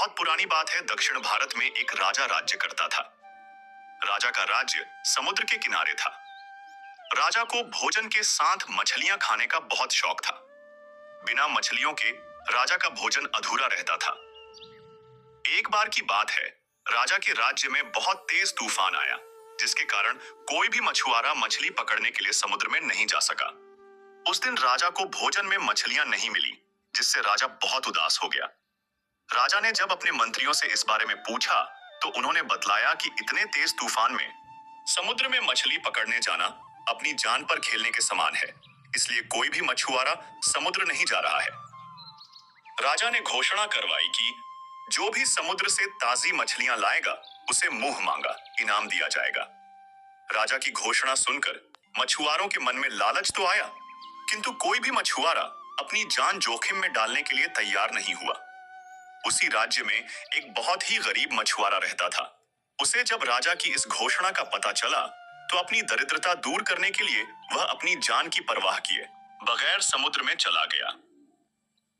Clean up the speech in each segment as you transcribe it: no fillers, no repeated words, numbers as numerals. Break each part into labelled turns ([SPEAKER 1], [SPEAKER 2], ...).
[SPEAKER 1] बहुत पुरानी बात है। दक्षिण भारत में एक राजा राज्य करता था। राजा का राज्य समुद्र के किनारे था। राजा को भोजन के साथ मछलियां खाने का बहुत शौक था। बिना मछलियों के राजा का भोजन अधूरा रहता था। एक बार की बात है, राजा के राज्य में बहुत तेज तूफान आया, जिसके कारण कोई भी मछुआरा मछली पकड़ने के लिए समुद्र में नहीं जा सका। उस दिन राजा को भोजन में मछलियां नहीं मिली, जिससे राजा बहुत उदास हो गया। राजा ने जब अपने मंत्रियों से इस बारे में पूछा, तो उन्होंने बतलाया कि इतने तेज तूफान में समुद्र में मछली पकड़ने जाना अपनी जान पर खेलने के समान है, इसलिए कोई भी मछुआरा समुद्र नहीं जा रहा है। राजा ने घोषणा करवाई कि जो भी समुद्र से ताजी मछलियां लाएगा, उसे मुंह मांगा इनाम दिया जाएगा। राजा की घोषणा सुनकर मछुआरों के मन में लालच तो आया, किंतु कोई भी मछुआरा अपनी जान जोखिम में डालने के लिए तैयार नहीं हुआ। उसी राज्य में एक बहुत ही गरीब मछुआरा रहता था। उसे जब राजा की इस घोषणा का पता चला, तो अपनी दरिद्रता दूर करने के लिए वह अपनी जान की परवाह किए बगैर समुद्र में चला गया।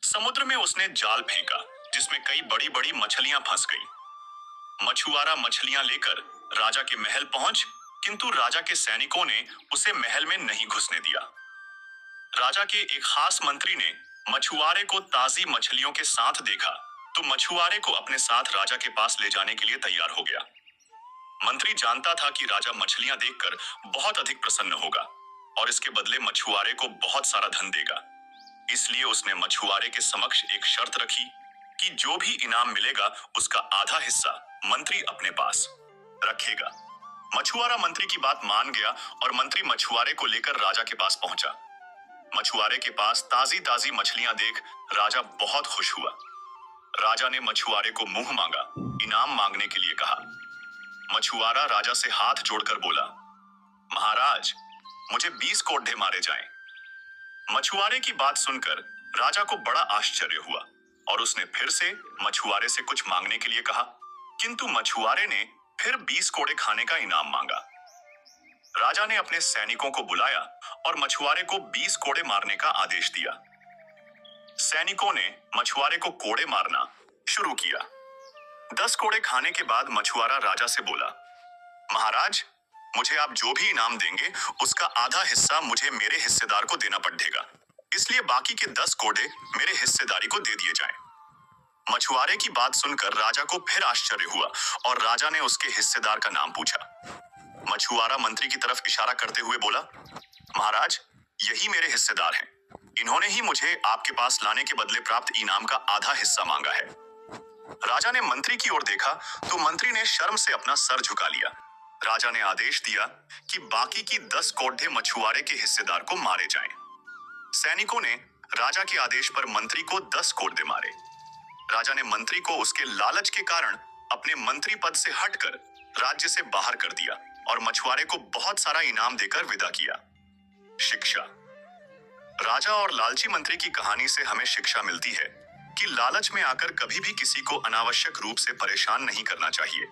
[SPEAKER 1] समुद्र में उसने जाल फेंका, जिसमें कई बड़ी बड़ी मछलियां फंस गई। मछुआरा मछलियां लेकर राजा के महल पहुंच, किंतु राजा के सैनिकों ने उसे महल में नहीं घुसने दिया। राजा के एक खास मंत्री ने मछुआरे को ताजी मछलियों के साथ देखा, तो मछुआरे को अपने साथ राजा के पास ले जाने के लिए तैयार हो गया। मंत्री जानता था कि राजा मछलियां देखकर बहुत अधिक प्रसन्न होगा और इसके बदले मछुआरे को बहुत सारा धन देगा। इसलिए उसने मछुआरे के समक्ष एक शर्त रखी कि जो भी इनाम मिलेगा, उसका आधा हिस्सा मंत्री अपने पास रखेगा। मछुआरा मंत्री की बात मान गया और मंत्री मछुआरे को लेकर राजा के पास पहुंचा। मछुआरे के पास ताजी ताजी मछलियां देख राजा बहुत खुश हुआ। राजा ने मछुआरे को मुंह मांगा इनाम मांगने के लिए कहा। मछुआरा राजा से हाथ जोड़कर बोला, महाराज, मुझे 20 कोड़े मारे जाएं। मछुआरे की बात सुनकर राजा को बड़ा आश्चर्य हुआ और उसने फिर से मछुआरे से कुछ मांगने के लिए कहा, किंतु मछुआरे ने फिर 20 कोड़े खाने का इनाम मांगा। राजा ने अपने सैनिकों को बुलाया और मछुआरे को 20 कोड़े मारने का आदेश दिया। सैनिकों ने मछुआरे को कोड़े मारना शुरू किया। 10 कोड़े खाने के बाद मछुआरा राजा से बोला, महाराज, मुझे आप जो भी इनाम देंगे, उसका आधा हिस्सा मुझे मेरे हिस्सेदार को देना पड़ेगा, इसलिए बाकी के 10 कोड़े मेरे हिस्सेदारी को दे दिए जाएं। मछुआरे की बात सुनकर राजा को फिर आश्चर्य हुआ और राजा ने उसके हिस्सेदार का नाम पूछा। मछुआरा मंत्री की तरफ इशारा करते हुए बोला, महाराज, यही मेरे हिस्सेदार हैं। इन्होंने ही मुझे आपके पास लाने के बदले प्राप्त इनाम का आधा हिस्सा मांगा है। राजा ने मंत्री की ओर देखा, तो मंत्री ने शर्म से अपना सर झुका लिया। राजा ने आदेश दिया कि बाकी की 10 कोड़े मछुआरे के हिस्सेदार को मारे जाएं। सैनिकों ने राजा के आदेश पर मंत्री को 10 कोड़े मारे। राजा ने मंत्री को उसके लालच के कारण अपने मंत्री पद से हटकर राज्य से बाहर कर दिया और मछुआरे को बहुत सारा इनाम देकर विदा किया। शिक्षा। राजा और लालची मंत्री की कहानी से हमें शिक्षा मिलती है कि लालच में आकर कभी भी किसी को अनावश्यक रूप से परेशान नहीं करना चाहिए।